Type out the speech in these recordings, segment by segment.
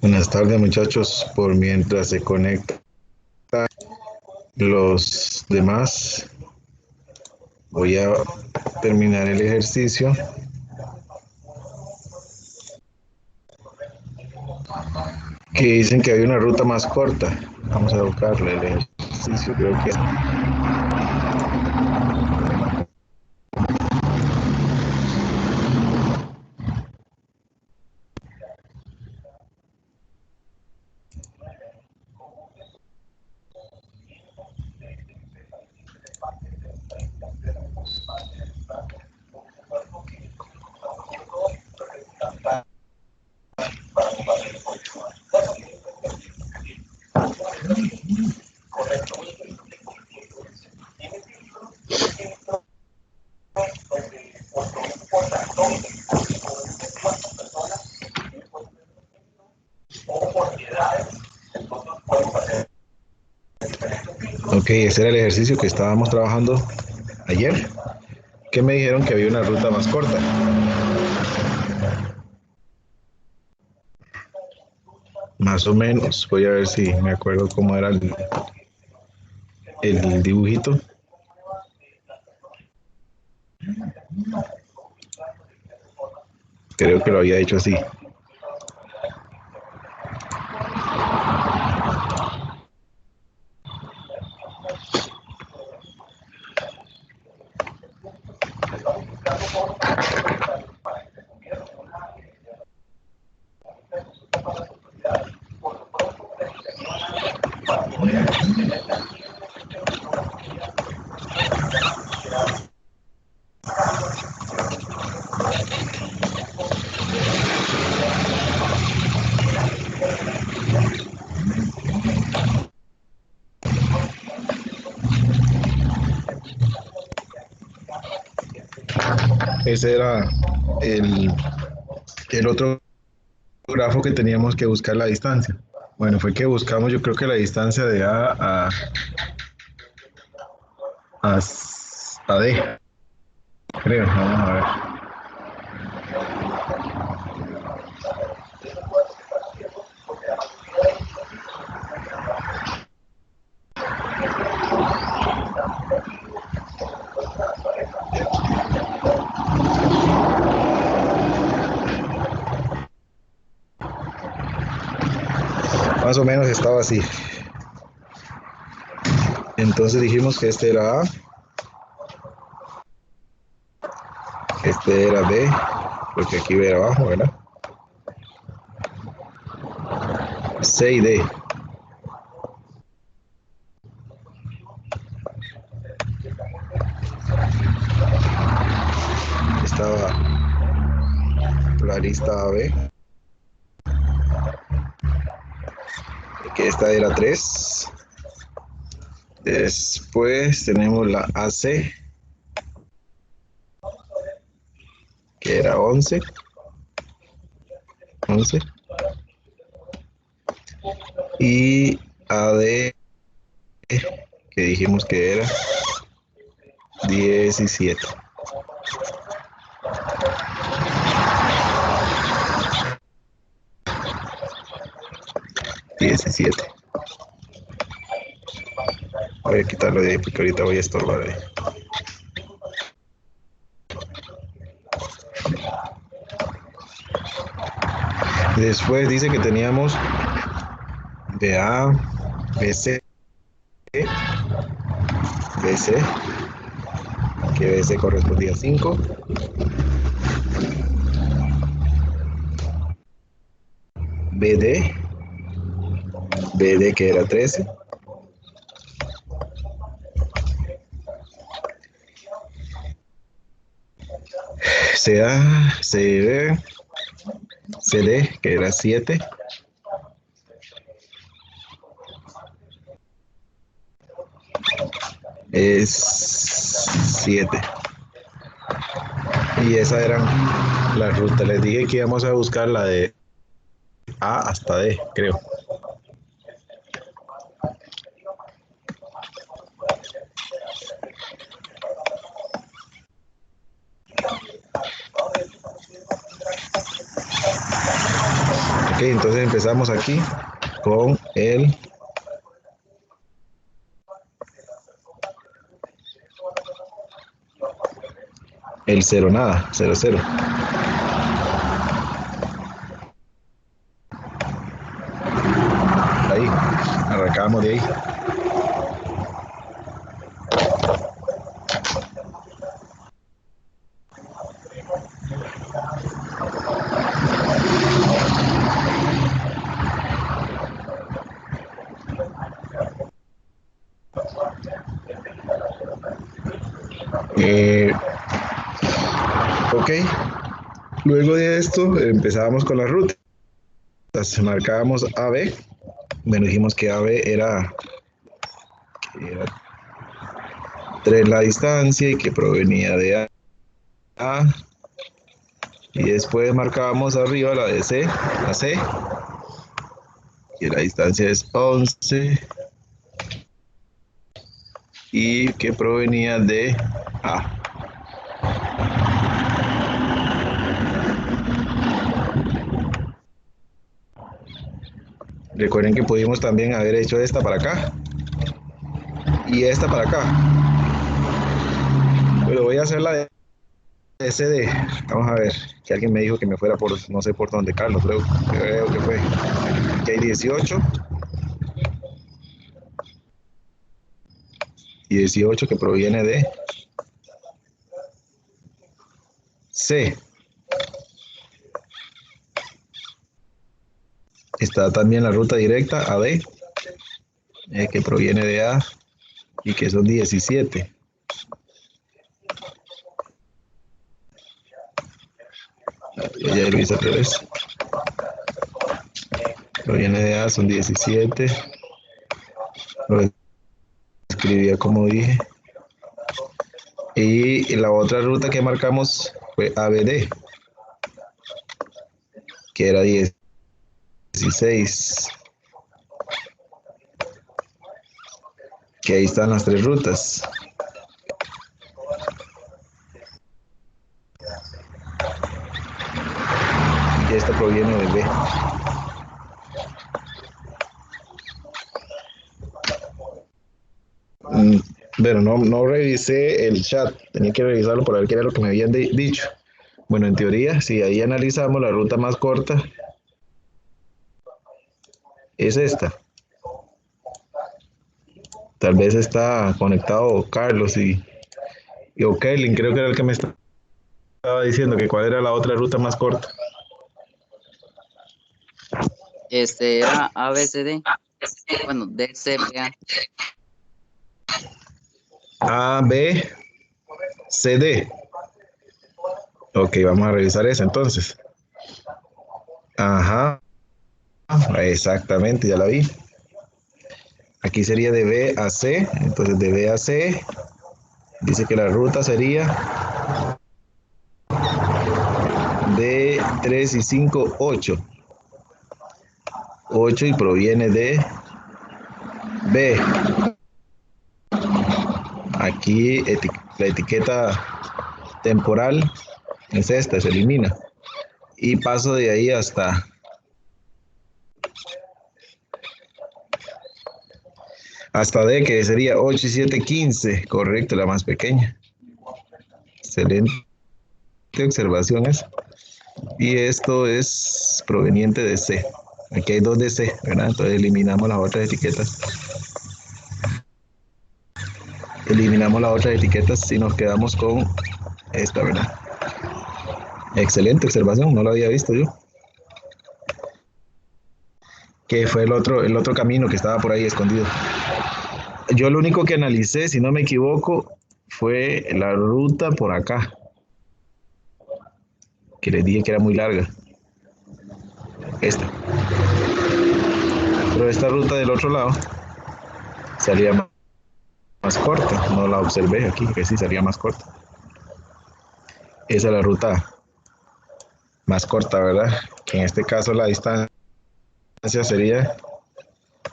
Buenas tardes, muchachos. Por mientras se conectan los demás, voy a terminar el ejercicio que dicen que hay una ruta más corta. Vamos a buscarle el ejercicio, creo que ok, ese era el ejercicio que estábamos trabajando ayer, que me dijeron que había una ruta más corta. Más o menos, voy a ver si me acuerdo cómo era el dibujito. Creo que lo había hecho así. Ese era el, el otro grafo que teníamos que buscar la distancia. Bueno, fue que buscamos, yo creo que la distancia de a, a D, creo. Vamos a ver. Más o menos estaba así. Entonces dijimos que este era A, este era B, porque aquí ve abajo, ¿verdad? C y D. Estaba la arista AB, que esta era 3. Después tenemos la AC, que era 11. Y AD, que dijimos que era 17. Voy a quitarlo de ahí porque ahorita voy a estorbar ahí. Después dice que teníamos BA, BC, BC, que BC correspondía a 5. BD, BD que era 13. CA, CD, CD que era 7. Es 7. Y esa eran las rutas. Les dije que íbamos a buscar la de A hasta D, creo. Ok, entonces empezamos aquí con el cero nada, cero cero. Ahí, arrancamos de ahí. Eh, ok, luego de esto empezamos con las rutas. Marcábamos AB. Bueno, dijimos que AB era 3 la distancia y que provenía de A. Y después marcábamos arriba la de C, la C, que la distancia es 11 y que provenía de A. Recuerden que pudimos también haber hecho esta para acá y esta para acá. Pero voy a hacer la de SD. Vamos a ver, que alguien me dijo que me fuera por, no sé por dónde, Carlos, creo que fue. Aquí hay 18 y 18 que proviene de C. Está también la ruta directa AB, que proviene de A y que son 17. Ya lo hice al revés. Proviene de A, son 17. Lo escribía como dije. Y la otra ruta que marcamos fue ABD, que era 16. Que ahí están las 3 rutas. Y esta proviene de B. Bueno, no revisé el chat, tenía que revisarlo para ver qué era lo que me habían dicho. Bueno, en teoría, si ahí analizamos la ruta más corta, es esta. Tal vez está conectado Carlos y O'Kelly, creo que era el que me estaba diciendo que cuál era la otra ruta más corta. Era ABCD. Bueno, DCBA. A, B, C, D. Ok, vamos a revisar esa entonces. Ajá, exactamente, ya la vi. Aquí sería de B a C, entonces de B a C, dice que la ruta sería de 3 y 5, 8. 8 y proviene de B. Aquí la etiqueta temporal es esta, se elimina. Y paso de ahí hasta D, que sería 8 y 7, 15. Correcto, la más pequeña. Excelente observación esa. Y esto es proveniente de C. Aquí hay 2 de C, ¿verdad? Entonces eliminamos las otras etiquetas. Eliminamos las otras etiquetas y nos quedamos con esta, ¿verdad? Excelente observación, no lo había visto yo. Que fue el otro camino que estaba por ahí escondido. Yo lo único que analicé, si no me equivoco, fue la ruta por acá, que les dije que era muy larga. Esta. Pero esta ruta del otro lado salía más corta. No la observé aquí, que sí salía más corta. Esa es la ruta más corta, ¿verdad? Que en este caso la distancia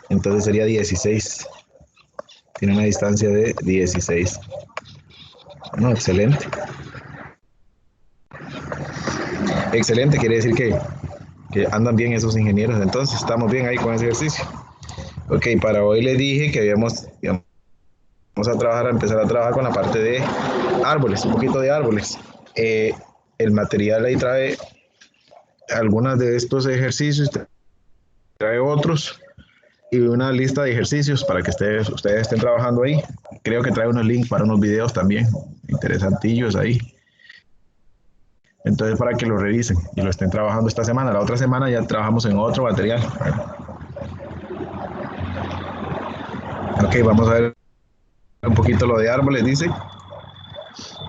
entonces sería 16. Tiene una distancia de 16. No, excelente. Excelente, quiere decir Que andan bien esos ingenieros, entonces estamos bien ahí con ese ejercicio. Ok, para hoy les dije que íbamos a trabajar, a empezar a trabajar con la parte de árboles, un poquito de árboles. El material ahí trae algunas de estos ejercicios, trae otros y una lista de ejercicios para que ustedes estén trabajando ahí. Creo que trae unos links para unos videos también, interesantillos ahí. Entonces, para que lo revisen y lo estén trabajando esta semana. La otra semana ya trabajamos en otro material. Ok, vamos a ver un poquito lo de árboles, dice.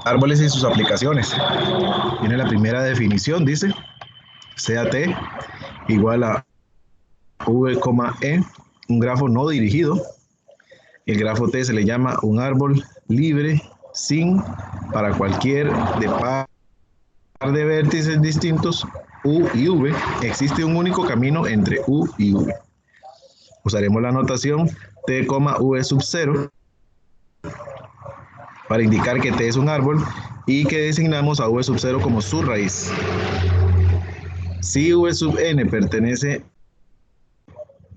Árboles y sus aplicaciones. Tiene la primera definición, dice. CAT igual a V, E, un grafo no dirigido. El grafo T se le llama un árbol libre sin para cualquier de par de vértices distintos U y V. Existe un único camino entre U y V. Usaremos la notación T, V sub 0 para indicar que T es un árbol y que designamos a V sub 0 como su raíz. Si V sub n pertenece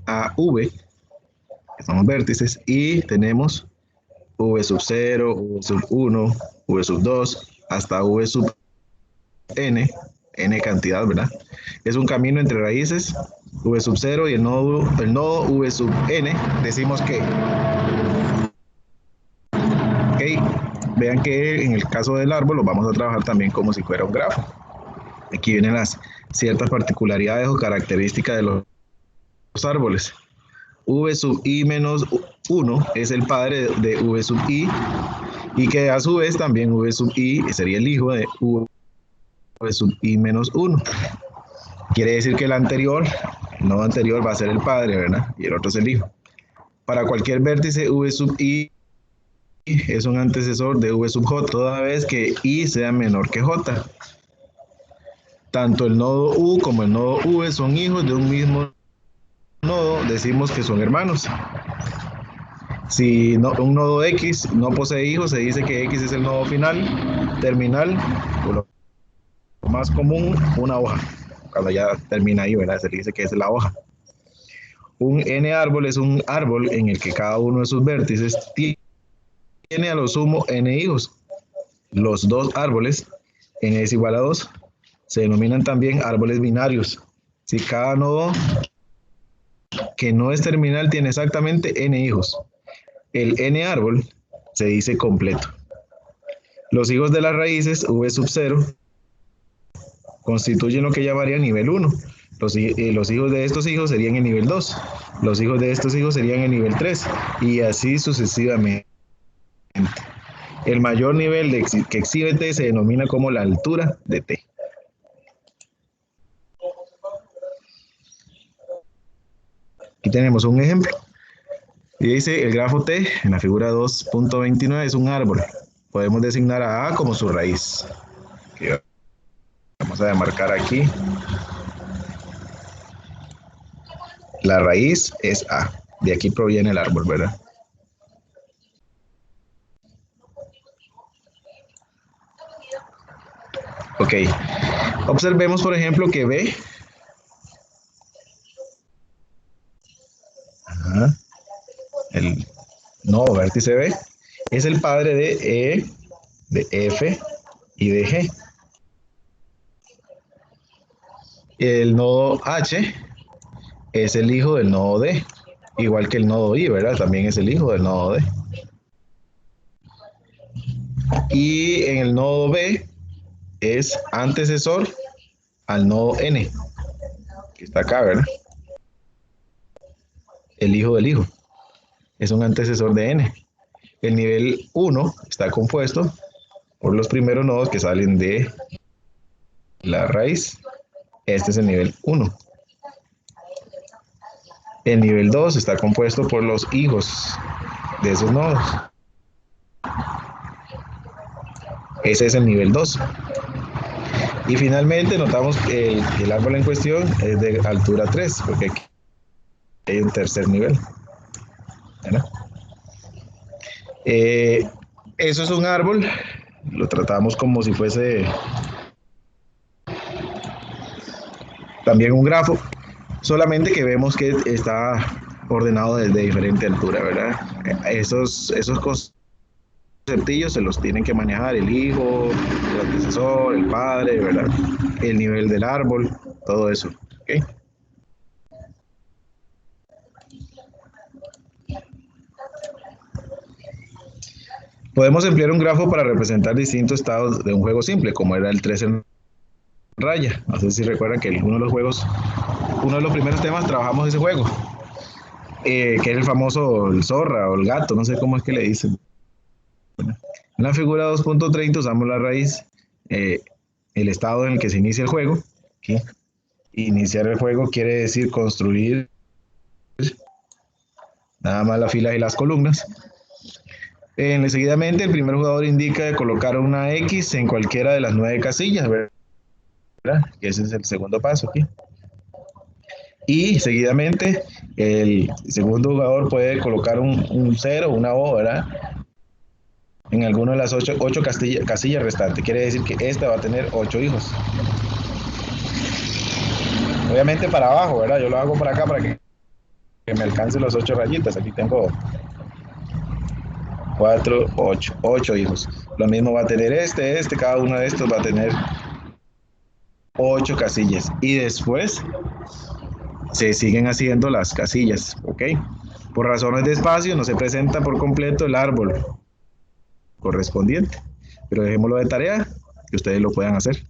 a V, que son los vértices, y tenemos V sub 0, V sub 1, V sub 2, hasta V sub n, n cantidad, ¿verdad? Es un camino entre raíces, V sub 0 y el nodo V sub n, decimos que, ok, vean que en el caso del árbol lo vamos a trabajar también como si fuera un grafo. Aquí vienen las ciertas particularidades o características de los árboles. V sub i menos 1 es el padre de V sub i y que a su vez también V sub i sería el hijo de V sub i menos 1. Quiere decir que el nodo anterior va a ser el padre, ¿verdad? Y el otro es el hijo. Para cualquier vértice V sub i es un antecesor de V sub j, toda vez que i sea menor que j. Tanto el nodo u como el nodo v son hijos de un mismo nodo, decimos que son hermanos. Si un nodo X no posee hijos, se dice que X es el nodo terminal, o lo más común, una hoja. Cuando ya termina ahí, ¿verdad? Se dice que es la hoja. Un N árbol es un árbol en el que cada uno de sus vértices tiene a lo sumo N hijos. Los dos árboles, N es igual a 2, se denominan también árboles binarios. Si cada nodo que no es terminal tiene exactamente N hijos, el N árbol se dice completo. Los hijos de las raíces, V sub 0, constituyen lo que llamaría nivel 1. Los hijos de estos hijos serían en nivel 2. Los hijos de estos hijos serían en nivel 3. Y así sucesivamente. El mayor nivel que exhibe T se denomina como la altura de T. Aquí tenemos un ejemplo. Y dice, el grafo T en la figura 2.29 es un árbol. Podemos designar a A como su raíz. Okay. Vamos a demarcar aquí. La raíz es A. De aquí proviene el árbol, ¿verdad? Ok. Observemos, por ejemplo, que B. El nodo vértice B es el padre de E, de F y de G. El nodo H es el hijo del nodo D, igual que el nodo I, ¿verdad? También es el hijo del nodo D. Y en el nodo B es antecesor al nodo N, que está acá, ¿verdad? El hijo del hijo. Es un antecesor de N. El nivel 1 está compuesto por los primeros nodos que salen de la raíz. Este es el nivel 1. El nivel 2 está compuesto por los hijos de esos nodos. Ese es el nivel 2. Y finalmente notamos que el árbol en cuestión es de altura 3, porque aquí hay un tercer nivel. ¿Verdad? Eso es un árbol, lo tratamos como si fuese también un grafo, solamente que vemos que está ordenado desde diferente altura, ¿verdad? Esos conceptillos se los tienen que manejar el hijo, el antecesor, el padre, ¿verdad? El nivel del árbol, todo eso, ¿ok? Podemos emplear un grafo para representar distintos estados de un juego simple, como era el 3 en raya. No sé si recuerdan que uno de los primeros temas trabajamos ese juego, que es el famoso el zorra o el gato, no sé cómo es que le dicen. En la figura 2.30 usamos la raíz, eh, el estado en el que se inicia el juego. ¿Okay? Iniciar el juego quiere decir construir nada más las filas y las columnas. Seguidamente, el primer jugador indica de colocar una X en cualquiera de las 9 casillas, ¿verdad? Ese es el segundo paso aquí. Y seguidamente, el segundo jugador puede colocar un 0, una O, ¿verdad? En alguna de las 8 casillas restantes. Quiere decir que esta va a tener 8 hijos. Obviamente para abajo, ¿verdad? Yo lo hago para acá para que me alcance los 8 rayitas. Aquí tengo 4, 8 hijos. Lo mismo va a tener cada uno de estos va a tener 8 casillas. Y después se siguen haciendo las casillas, ¿ok? Por razones de espacio no se presenta por completo el árbol correspondiente, pero dejémoslo de tarea, que ustedes lo puedan hacer.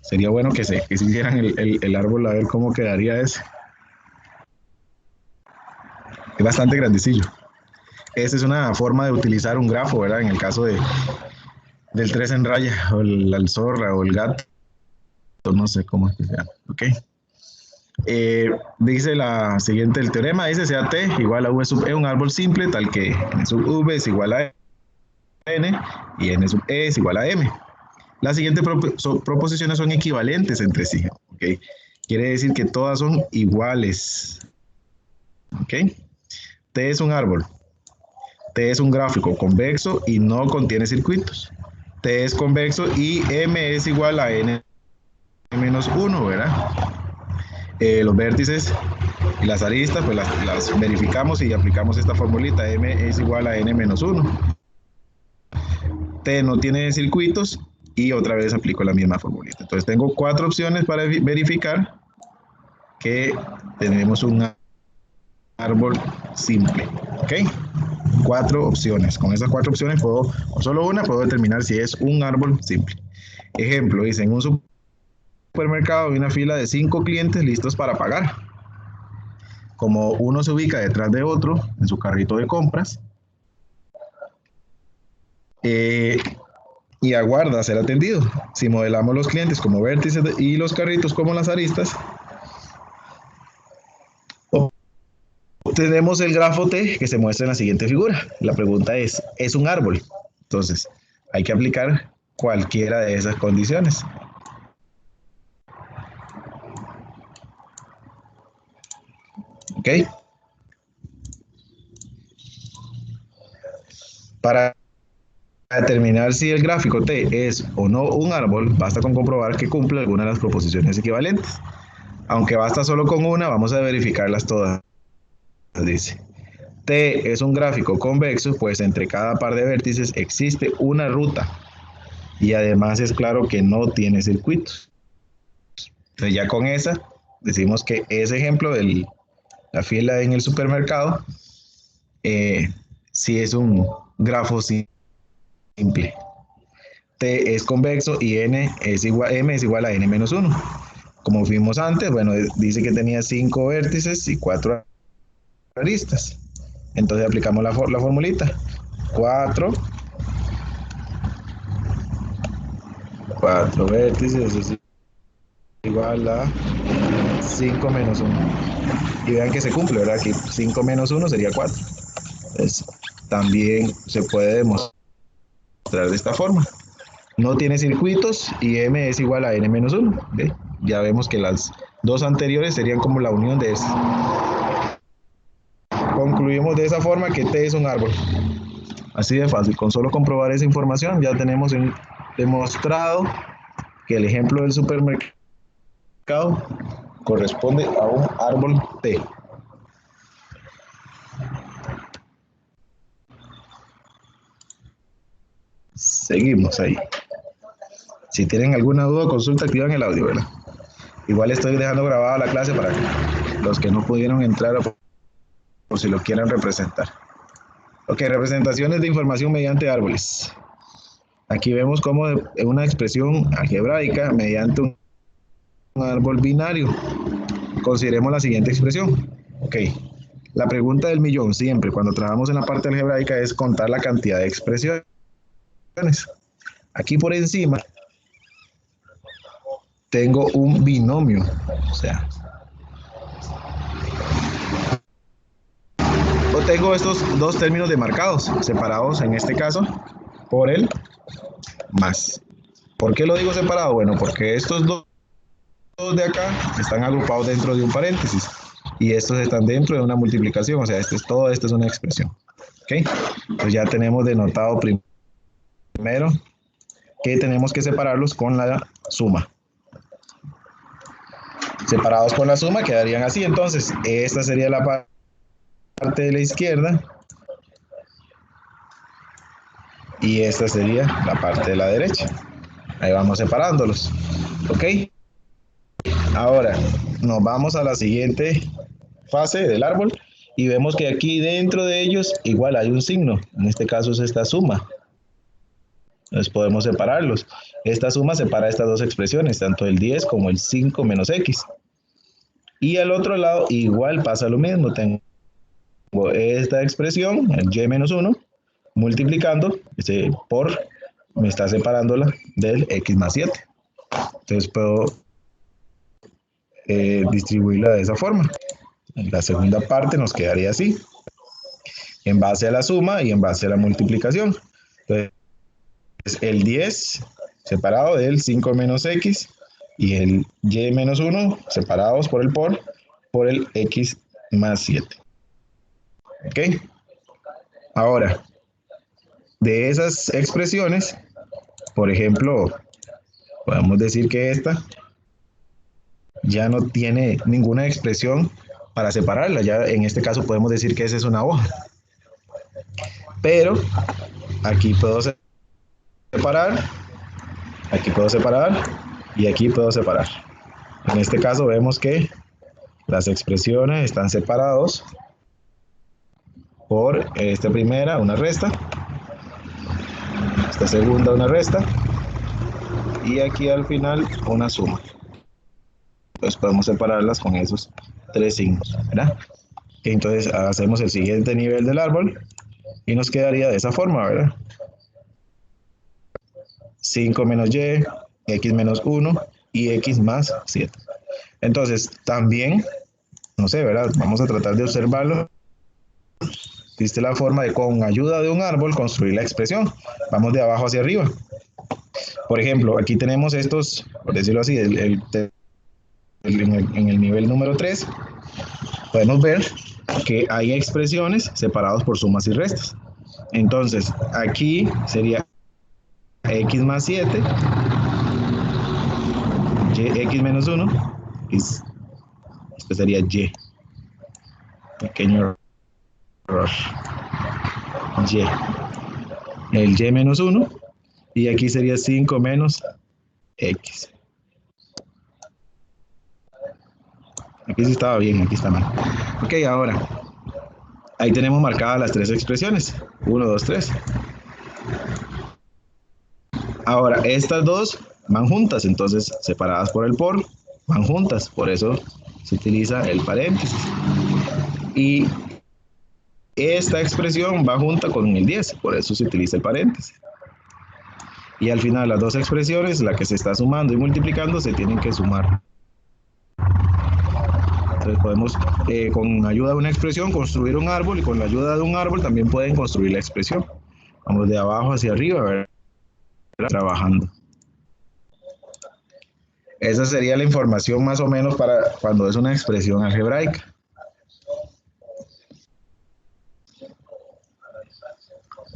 Sería bueno que se hicieran el árbol a ver cómo quedaría ese. Es bastante grandecillo. Esta es una forma de utilizar un grafo, ¿verdad? En el caso del 3 en raya, o el zorra, o el gato, no sé cómo es que se llama, ¿ok? Dice la siguiente, el teorema dice sea t igual a v sub e un árbol simple tal que n sub v es igual a n y n sub e es igual a m. Las siguientes proposiciones son equivalentes entre sí, ¿ok? Quiere decir que todas son iguales, ¿ok? T es un árbol, T es un gráfico convexo y no contiene circuitos. T es convexo y m es igual a n menos 1, ¿verdad? Los vértices y las aristas, pues las verificamos y aplicamos esta formulita, m es igual a n menos 1. T no tiene circuitos y otra vez aplico la misma formulita. Entonces tengo 4 opciones para verificar que tenemos un árbol simple, ¿ok? 4 opciones. Con esas 4 opciones puedo, o solo una, puedo determinar si es un árbol simple. Ejemplo, dice, en un supermercado hay una fila de 5 clientes listos para pagar. Como uno se ubica detrás de otro en su carrito de compras, y aguarda ser atendido. Si modelamos los clientes como vértices y los carritos como las aristas, obtenemos el grafo T que se muestra en la siguiente figura. La pregunta ¿es un árbol? Entonces, hay que aplicar cualquiera de esas condiciones. ¿Ok? Para determinar si el gráfico T es o no un árbol, basta con comprobar que cumple alguna de las proposiciones equivalentes. Aunque basta solo con una, vamos a verificarlas todas. Dice, T es un gráfico convexo, pues entre cada par de vértices existe una ruta y además es claro que no tiene circuitos. Entonces ya con esa decimos que ese ejemplo de la fila en el supermercado sí es un grafo simple. T es convexo y m es igual a n menos 1. Como vimos antes, bueno, dice que tenía 5 vértices y 4 aristas. Entonces aplicamos la formulita. 4 vértices es igual a 5 menos 1. Y vean que se cumple, ¿verdad? Aquí 5 menos 1 sería 4. Entonces, también se puede demostrar de esta forma. No tiene circuitos y m es igual a n menos 1. ¿Okay? Ya vemos que las dos anteriores serían como la unión de esas. Concluimos de esa forma que T es un árbol. Así de fácil. Con solo comprobar esa información ya tenemos demostrado que el ejemplo del supermercado corresponde a un árbol T. Seguimos ahí. Si tienen alguna duda, consulta, activan el audio, ¿verdad? Igual estoy dejando grabada la clase para los que no pudieron entrar o si lo quieran representar. Ok, representaciones de información mediante árboles. Aquí vemos cómo una expresión algebraica mediante un árbol binario. Consideremos la siguiente expresión. Ok, la pregunta del millón siempre cuando trabajamos en la parte algebraica es contar la cantidad de expresiones. Aquí por encima tengo un binomio, o sea, tengo estos dos términos demarcados, separados en este caso por el más. ¿Por qué lo digo separado? Bueno, porque estos dos de acá están agrupados dentro de un paréntesis y estos están dentro de una multiplicación, o sea, todo esto es una expresión. ¿Ok? Pues ya tenemos denotado primero que tenemos que separarlos con la suma. Separados con la suma quedarían así, entonces esta sería la parte de la izquierda y esta sería la parte de la derecha. Ahí vamos separándolos. ¿Ok? Ahora nos vamos a la siguiente fase del árbol y vemos que aquí dentro de ellos igual hay un signo. En este caso es esta suma. Entonces podemos separarlos. Esta suma separa estas dos expresiones, tanto el 10 como el 5 menos x. Y al otro lado igual pasa lo mismo. Tengo esta expresión, el y menos 1, multiplicando por, me está separándola del x más 7. Entonces puedo distribuirla de esa forma. La segunda parte nos quedaría así, en base a la suma y en base a la multiplicación. Entonces, el 10 separado del 5 menos x y el y menos 1 separados por el x más 7. ¿Ok? Ahora, de esas expresiones, por ejemplo, podemos decir que esta ya no tiene ninguna expresión para separarla. Ya en este caso podemos decir que esa es una hoja. Pero aquí puedo separar, aquí puedo separar y aquí puedo separar. En este caso vemos que las expresiones están separados por esta primera una resta, esta segunda una resta y aquí al final una suma. Entonces podemos separarlas con esos tres signos, ¿verdad? Entonces hacemos el siguiente nivel del árbol y nos quedaría de esa forma, ¿verdad? 5 menos y, x menos 1 y x más 7. Entonces también, no sé, ¿verdad? Vamos a tratar de observarlo. Existe la forma de con ayuda de un árbol construir la expresión. Vamos de abajo hacia arriba. Por ejemplo, aquí tenemos estos, por decirlo así, en el nivel número 3, podemos ver que hay expresiones separadas por sumas y restas. Entonces, aquí sería x más 7, x menos 1, esto sería y. Pequeño error. Y. El y menos 1, y aquí sería 5 menos x. Aquí sí estaba bien, aquí está mal. Ok, ahora, ahí tenemos marcadas las tres expresiones. 1, 2, 3. Ahora, estas dos van juntas, entonces separadas por el por, van juntas, por eso se utiliza el paréntesis. Y esta expresión va junta con el 10, por eso se utiliza el paréntesis. Y al final las dos expresiones, la que se está sumando y multiplicando, se tienen que sumar. Entonces podemos, con ayuda de una expresión, construir un árbol y con la ayuda de un árbol también pueden construir la expresión. Vamos de abajo hacia arriba, ¿verdad? Trabajando. Esa sería la información más o menos para cuando es una expresión algebraica.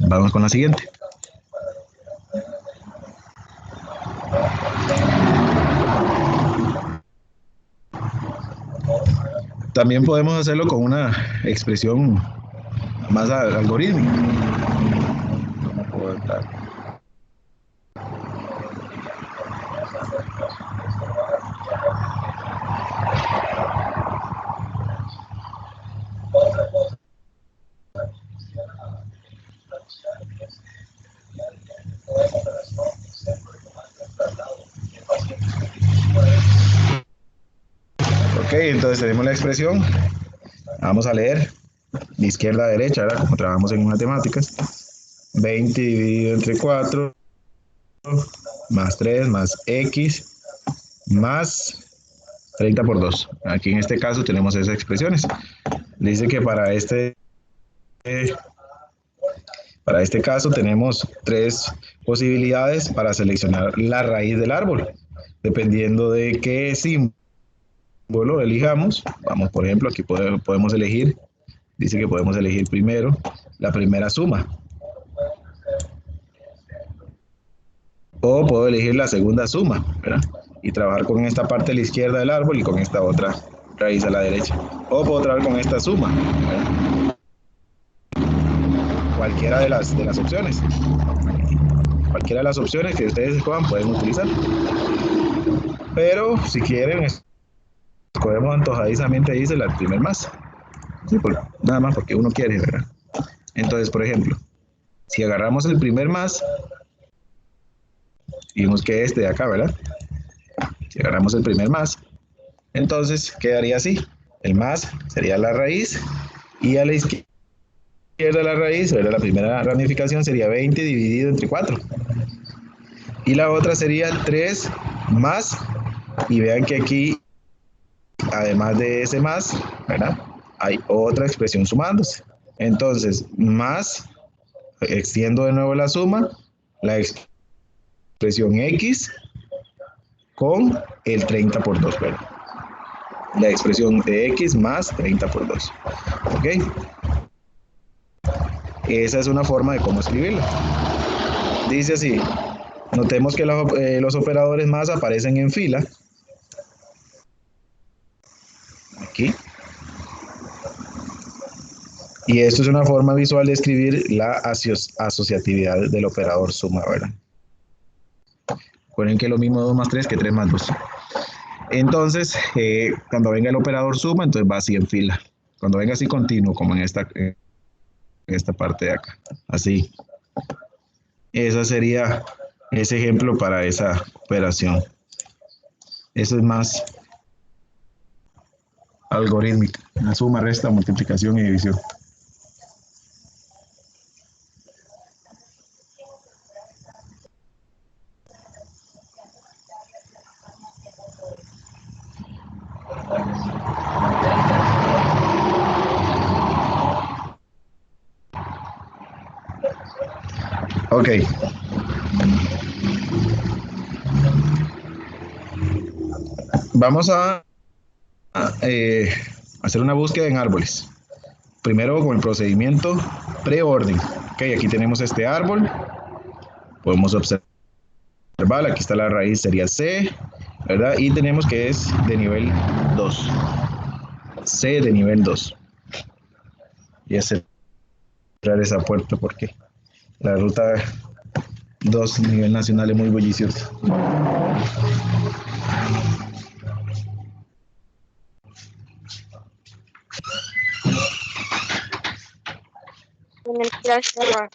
Vamos con la siguiente. También podemos hacerlo con una expresión más algorítmica. Ok, entonces tenemos la expresión. Vamos a leer de izquierda a derecha, ¿verdad? Como trabajamos en matemáticas. 20 dividido entre 4 más 3 más x más 30 por 2. Aquí en este caso tenemos esas expresiones. Dice que para este caso tenemos tres posibilidades para seleccionar la raíz del árbol. Dependiendo de qué símbolo elijamos, vamos, por ejemplo, aquí podemos elegir, dice que podemos elegir primero la primera suma. O puedo elegir la segunda suma, ¿verdad? Y trabajar con esta parte a la izquierda del árbol y con esta otra raíz a la derecha. O puedo trabajar con esta suma, ¿verdad? Cualquiera de las opciones. Cualquiera de las opciones que ustedes escojan pueden utilizar. Pero si quieren, escogemos antojadizamente, dice, el primer más. Sí, nada más porque uno quiere, ¿verdad? Entonces, por ejemplo, si agarramos el primer más, vimos que este de acá, ¿verdad? Si agarramos el primer más, entonces quedaría así. El más sería la raíz y a la izquierda de la raíz, ¿verdad? La primera ramificación sería 20 dividido entre 4. Y la otra sería 3 más, y vean que aquí, además de ese más, ¿verdad? Hay otra expresión sumándose. Entonces, más, extiendo de nuevo la suma, la expresión x con el 30 por 2, ¿verdad? La expresión de x más 30 por 2. ¿Ok? Esa es una forma de cómo escribirlo. Dice así, notemos que los operadores más aparecen en fila. Aquí. Y esto es una forma visual de escribir la asociatividad del operador suma, ¿verdad? Recuerden que es lo mismo 2 más 3 que 3 más 2. Entonces, cuando venga el operador suma, entonces va así en fila. Cuando venga así continuo, como en esta parte de acá. Así. Ese sería ese ejemplo para esa operación. Eso es más algorítmica. La suma, resta, multiplicación y división. Ok. Vamos a hacer una búsqueda en árboles. Primero con el procedimiento preorden. Ok, aquí tenemos este árbol. Podemos observar, aquí está la raíz, sería C, ¿verdad? Y tenemos que es de nivel 2. C de nivel 2. Y a cerrar esa puerta porque la ruta 2 nivel nacional es muy bulliciosa. En el flash para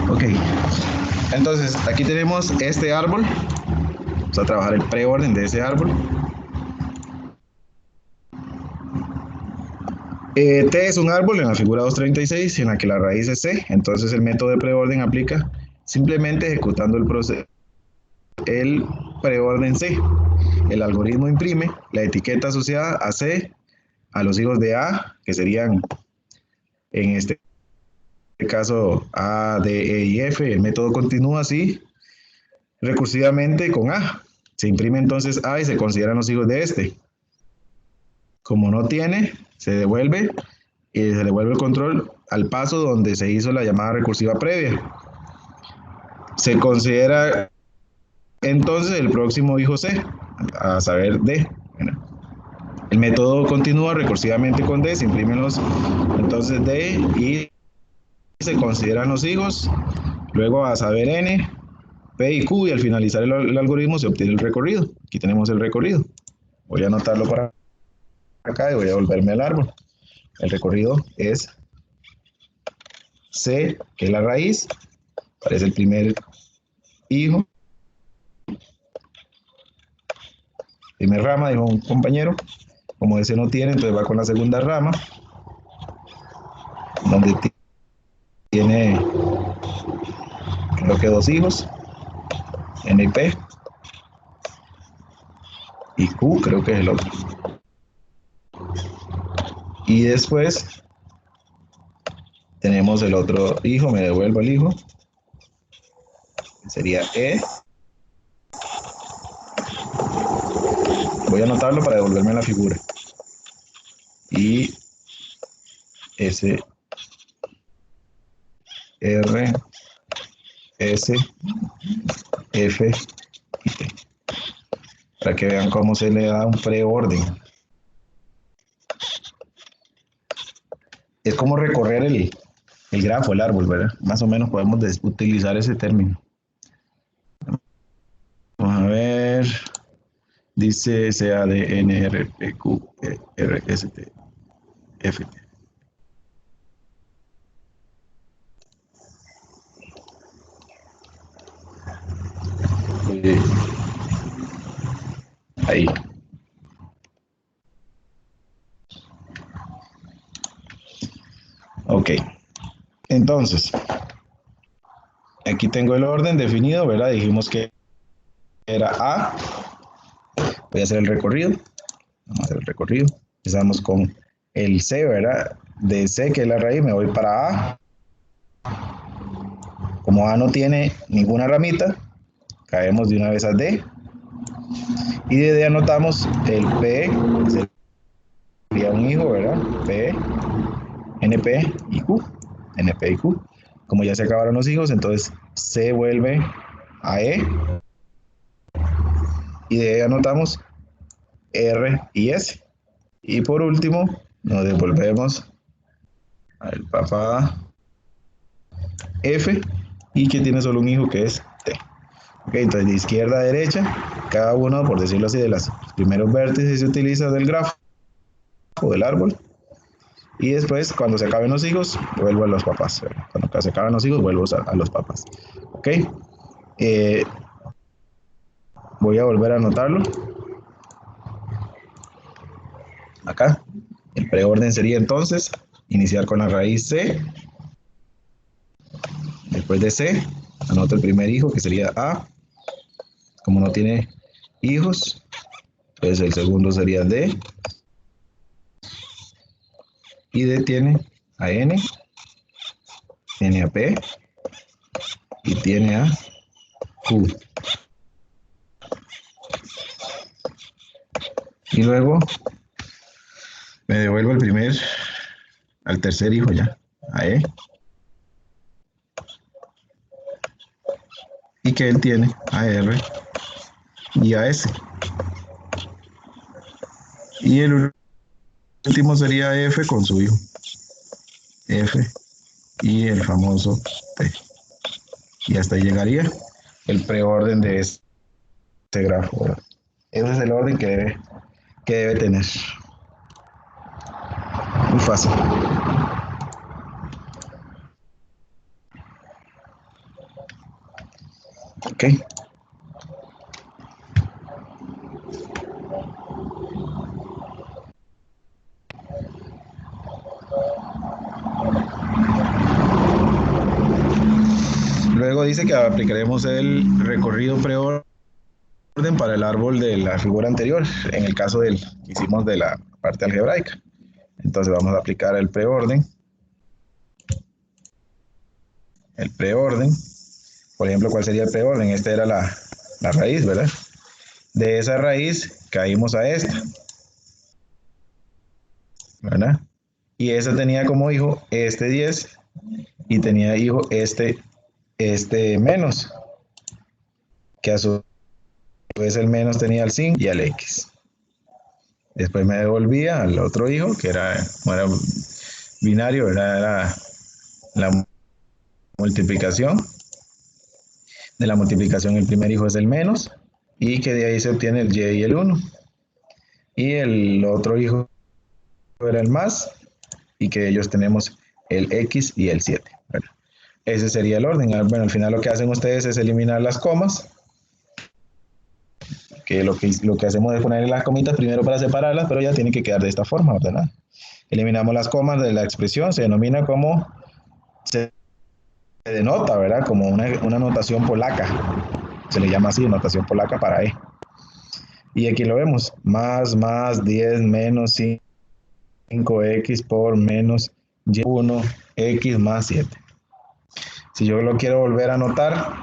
Ok, entonces aquí tenemos este árbol. Vamos a trabajar el preorden de ese árbol. T es un árbol en la figura 236 en la que la raíz es C, entonces el método de preorden aplica simplemente ejecutando el preorden C. El algoritmo imprime la etiqueta asociada a C a los hijos de A, que serían en este caso A, D, E y F. El método continúa así recursivamente con A. Se imprime entonces A y se consideran los hijos de este. Como no tiene, se devuelve y se devuelve el control al paso donde se hizo la llamada recursiva previa. Se considera entonces el próximo hijo C, a saber D. Bueno, el método continúa recursivamente con D, se imprimen los entonces D y se consideran los hijos, luego a saber N, P y Q, y al finalizar el algoritmo se obtiene el recorrido. Aquí tenemos el recorrido. Voy a anotarlo para acá y voy a volverme al árbol. El recorrido es C, que es la raíz, aparece el primer hijo, primer rama, dijo un compañero. Como ese no tiene, entonces va con la segunda rama, donde tiene, creo que 2 hijos, N y P, y Q creo que es el otro. Y después tenemos el otro hijo, me devuelvo el hijo, sería E. Voy a anotarlo para devolverme a la figura. Y S, R, S, F y T. Para que vean cómo se le da un preorden. Es como recorrer el grafo, el árbol, ¿verdad? Más o menos podemos utilizar ese término. Vamos a ver. Dice C, A, D, N, R, P, Q, R, S, T, F, T. Ahí. Ok. Entonces, aquí tengo el orden definido, ¿verdad? Dijimos que era A. Voy a hacer el recorrido. Vamos a hacer el recorrido. Empezamos con el C, ¿verdad? De C, que es la raíz, me voy para A. Como A no tiene ninguna ramita, caemos de una vez a D. Y de D anotamos el P, sería un hijo, ¿verdad? P, NP y Q. NP y Q. Como ya se acabaron los hijos, entonces C vuelve a E. Y de E anotamos R y S. Y por último, nos devolvemos al papá F y que tiene solo un hijo que es T. Ok, entonces de izquierda a derecha, cada uno, por decirlo así, de los primeros vértices se utiliza del grafo del árbol. Y después, cuando se acaben los hijos, vuelvo a los papás. Cuando se acaben los hijos, vuelvo a los papás. Ok. Voy a volver a anotarlo. Acá. El preorden sería entonces iniciar con la raíz C. Después de C, anoto el primer hijo, que sería A. Como no tiene hijos, pues el segundo sería D. Y D tiene a N, tiene a P y tiene a Q. Y luego me devuelvo al tercer hijo ya, a E. Y que él tiene a R y a S. Y el último sería F con su hijo. F y el famoso T. Y hasta ahí llegaría el preorden de este grafo. Ese es el orden que debe tener. Muy fácil. Ok. Luego dice que aplicaremos el recorrido preorden orden para el árbol de la figura anterior, en el caso del que hicimos de la parte algebraica. Entonces vamos a aplicar el preorden. El preorden, por ejemplo, ¿cuál sería el preorden? Esta era la raíz, ¿verdad? De esa raíz caímos a esta, ¿verdad? Y esa tenía como hijo este 10 y tenía hijo este menos, que a su vez el menos tenía el 5 y al X. Después me devolvía al otro hijo, que era binario, era la multiplicación. De la multiplicación el primer hijo es el menos y que de ahí se obtiene el y y el 1. Y el otro hijo era el más y que de ellos tenemos el x y el 7. Bueno, ese sería el orden. Bueno, al final lo que hacen ustedes es eliminar las comas, que lo que hacemos es poner las comitas primero para separarlas, pero ya tiene que quedar de esta forma, ¿verdad? Eliminamos las comas de la expresión, se denomina como, se denota, ¿verdad? Como una notación polaca, se le llama así, notación polaca para E. Y aquí lo vemos, más 10 menos 5x por menos y1, x más 7. Si yo lo quiero volver a anotar,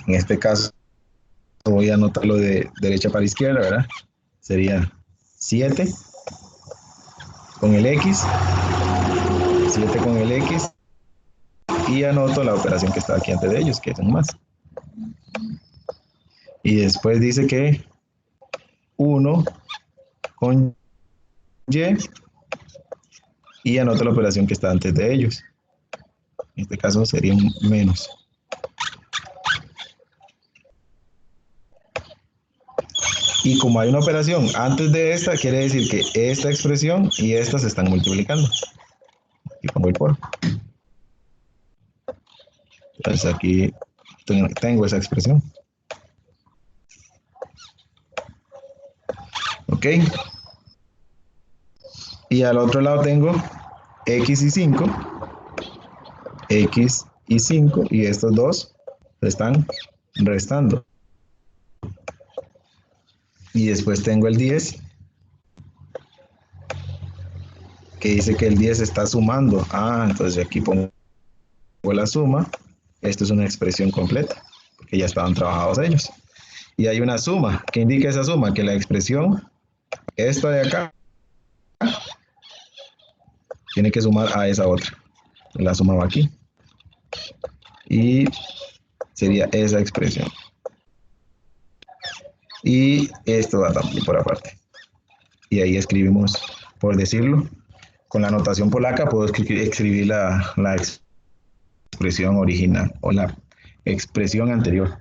en este caso voy a anotarlo de derecha para izquierda, ¿verdad? Sería 7 con el x, 7 con el x, y anoto la operación que está aquí antes de ellos, que es un más. Y después dice que 1 con y anoto la operación que está antes de ellos. En este caso sería un menos. Y como hay una operación antes de esta, quiere decir que esta expresión y esta se están multiplicando. Y pongo el por. Entonces aquí tengo esa expresión. Ok. Y al otro lado tengo x y 5. X y 5. Y estos dos se están restando. Y después tengo el 10. Que dice que el 10 está sumando. Entonces aquí pongo la suma. Esto es una expresión completa, porque ya estaban trabajados ellos. Y hay una suma. ¿Qué indica esa suma? Que la expresión, esta de acá, tiene que sumar a esa otra. La suma va aquí. Y sería esa expresión. Y esto va también por aparte. Y ahí escribimos, por decirlo, con la notación polaca puedo escribir la expresión original o la expresión anterior.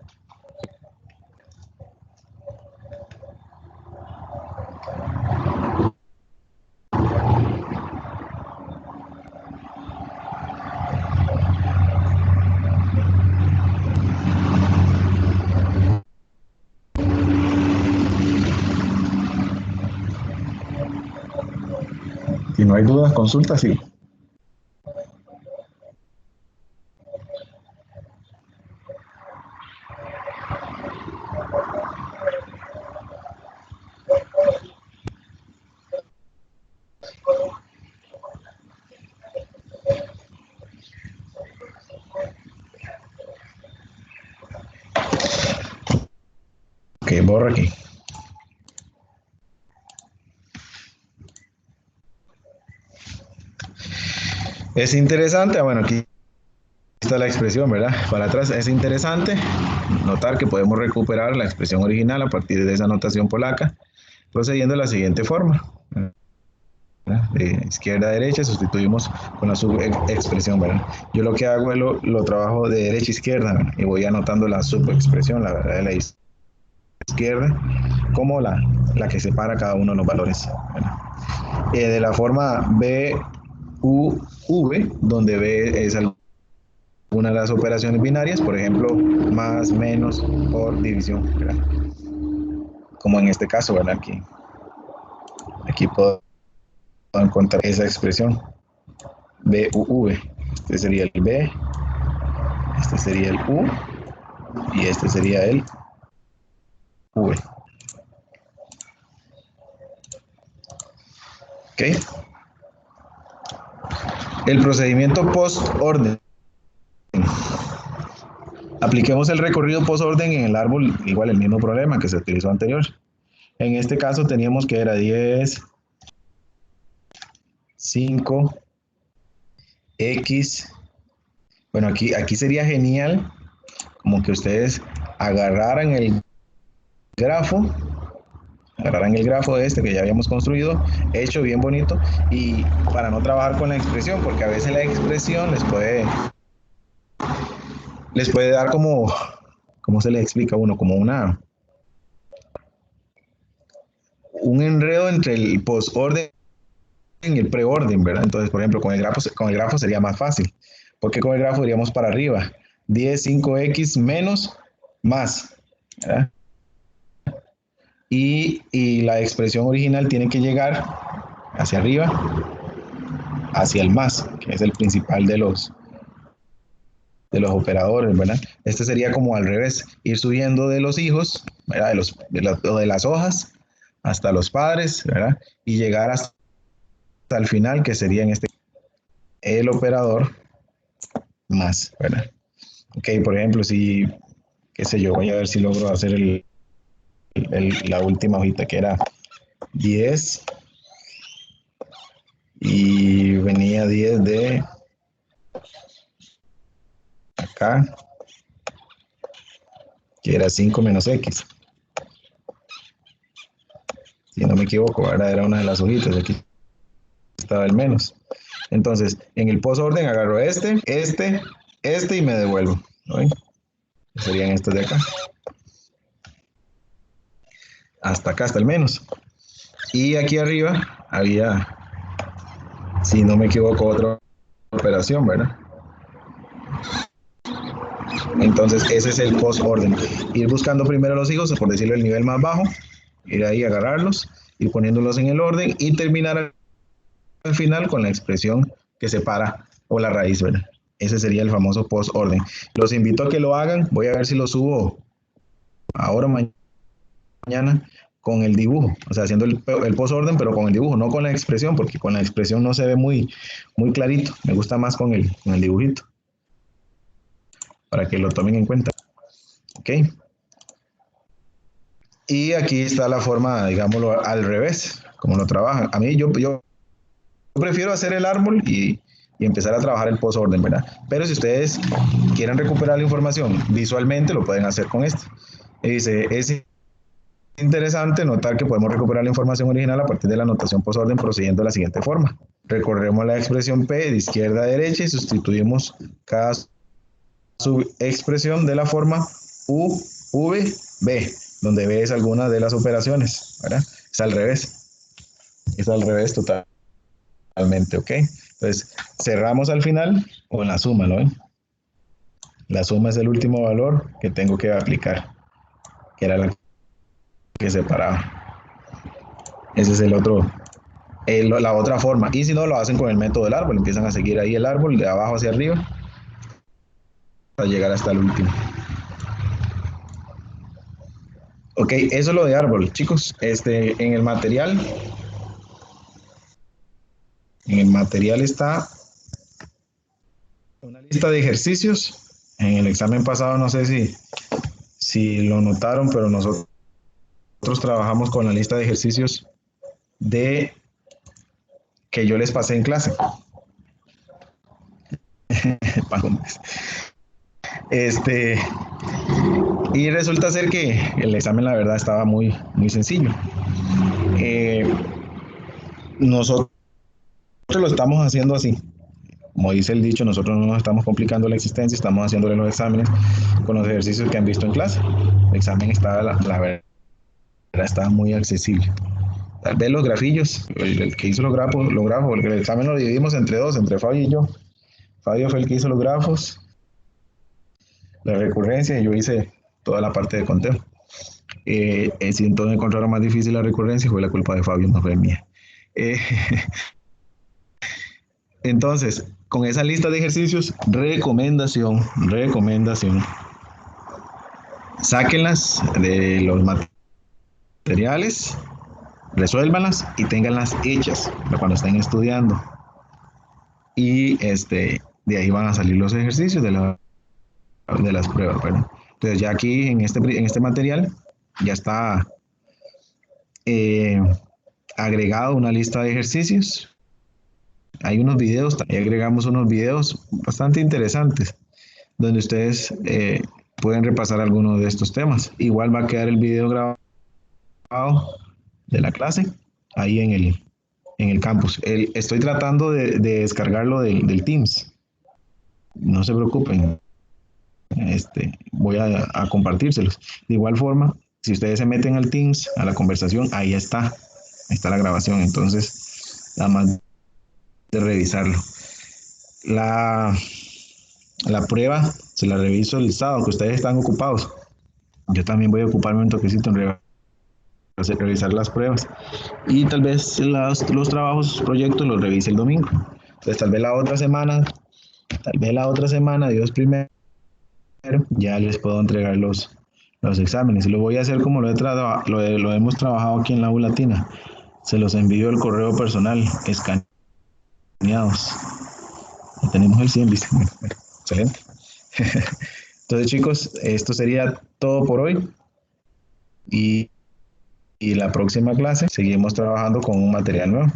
Si no hay dudas, consulta, sí. Ok, borra aquí. Es interesante, bueno, aquí está la expresión, ¿verdad? Para atrás es interesante notar que podemos recuperar la expresión original a partir de esa notación polaca, procediendo de la siguiente forma. De izquierda a derecha sustituimos con la subexpresión, ¿verdad? Yo lo que hago es lo trabajo de derecha a izquierda, ¿verdad? Y voy anotando la subexpresión, la verdad, de la izquierda, como la que separa cada uno de los valores, ¿verdad? De la forma BUV, donde B es alguna de las operaciones binarias, por ejemplo, más, menos, por división, ¿verdad? Como en este caso, ¿verdad? Aquí puedo encontrar esa expresión, BUV. Este sería el B, este sería el U, y este sería el V. ¿Ok? El procedimiento post-orden. Apliquemos el recorrido post-orden en el árbol, igual el mismo problema que se utilizó anterior. En este caso teníamos que era 10, 5, X. Bueno, aquí sería genial como que ustedes agarraran el grafo de este que ya habíamos construido, hecho bien bonito, y para no trabajar con la expresión, porque a veces la expresión les puede dar como, ¿cómo se le explica a uno? Como un enredo entre el postorden y el preorden, ¿verdad? Entonces, por ejemplo, con el grafo sería más fácil, porque con el grafo iríamos para arriba, 10, 5x menos, más, ¿verdad? Y la expresión original tiene que llegar hacia arriba, hacia el más, que es el principal de los operadores, ¿verdad? Este sería como al revés, ir subiendo de los hijos, ¿verdad? De las hojas hasta los padres, ¿verdad? Y llegar hasta el final, que sería en este el operador más, ¿verdad? Ok, por ejemplo, si, qué sé yo, voy a ver si logro hacer la última hojita que era 10 y venía 10 de acá, que era 5 menos X. Si no me equivoco, ahora era una de las hojitas, aquí estaba el menos. Entonces, en el post-orden agarro este y me devuelvo, ¿no? Serían estos de acá. Hasta acá, hasta el menos. Y aquí arriba había, si no me equivoco, otra operación, ¿verdad? Entonces, ese es el post-orden. Ir buscando primero los hijos, por decirlo, el nivel más bajo, ir ahí, agarrarlos, ir poniéndolos en el orden y terminar al final con la expresión que separa o la raíz, ¿verdad? Ese sería el famoso post-orden. Los invito a que lo hagan. Voy a ver si lo subo ahora mañana con el dibujo, o sea, haciendo el post-orden, pero con el dibujo, no con la expresión, porque con la expresión no se ve muy clarito. Me gusta más con el dibujito, para que lo tomen en cuenta. ¿Ok? Y aquí está la forma, digámoslo, al revés, como lo trabajan. A mí, yo prefiero hacer el árbol y empezar a trabajar el post-orden, ¿verdad? Pero si ustedes quieren recuperar la información visualmente, lo pueden hacer con esto. Y dice, es interesante notar que podemos recuperar la información original a partir de la notación post-orden procediendo de la siguiente forma. Recorremos la expresión P de izquierda a derecha y sustituimos cada subexpresión de la forma U, V, B, donde B es alguna de las operaciones, ¿verdad? Es al revés. Es al revés totalmente, ¿ok? Entonces, cerramos al final o en la suma, ¿no? La suma es el último valor que tengo que aplicar, que era la que separaba. Ese es la otra forma. Y si no, lo hacen con el método del árbol. Empiezan a seguir ahí el árbol de abajo hacia arriba hasta llegar hasta el último. Ok, eso es lo de árbol, chicos. En el material está una lista de ejercicios. En el examen pasado, no sé si lo notaron, pero nosotros trabajamos con la lista de ejercicios que yo les pasé en clase. Y resulta ser que el examen, la verdad, estaba muy sencillo. Nosotros lo estamos haciendo así. Como dice el dicho, nosotros no nos estamos complicando la existencia, estamos haciéndole los exámenes con los ejercicios que han visto en clase. El examen estaba, la verdad, estaba muy accesible. Tal vez los grafillos, el que hizo los grafos, porque el examen lo dividimos entre dos, entre Fabio y yo. Fabio fue el que hizo los grafos, la recurrencia, y yo hice toda la parte de conteo. Si entonces encontraron más difícil la recurrencia, fue la culpa de Fabio, no fue mía. Entonces, con esa lista de ejercicios, recomendación, sáquenlas de los materiales, resuélvanlas y ténganlas hechas para cuando estén estudiando. Y de ahí van a salir los ejercicios de las pruebas, ¿verdad? Entonces ya aquí en este material ya está agregado una lista de ejercicios. Hay unos videos, también agregamos unos videos bastante interesantes donde ustedes pueden repasar algunos de estos temas. Igual va a quedar el video grabado de la clase ahí en el campus. Estoy tratando de descargarlo del Teams. No se preocupen. Voy a compartírselos. De igual forma, si ustedes se meten al Teams, a la conversación, ahí está la grabación. Entonces, nada más de revisarlo. La prueba se la reviso el sábado, que ustedes están ocupados. Yo también voy a ocuparme un toquecito en revisar las pruebas. Y tal vez los trabajos, proyectos, los revise el domingo. Entonces, tal vez la otra semana, Dios primero, ya les puedo entregar los exámenes. Y lo voy a hacer como lo hemos trabajado aquí en la U Latina. Se los envío el correo personal, escaneados. Ya tenemos el 100, ¿viste? Bueno, excelente. Entonces, chicos, esto sería todo por hoy. Y la próxima clase seguimos trabajando con un material nuevo.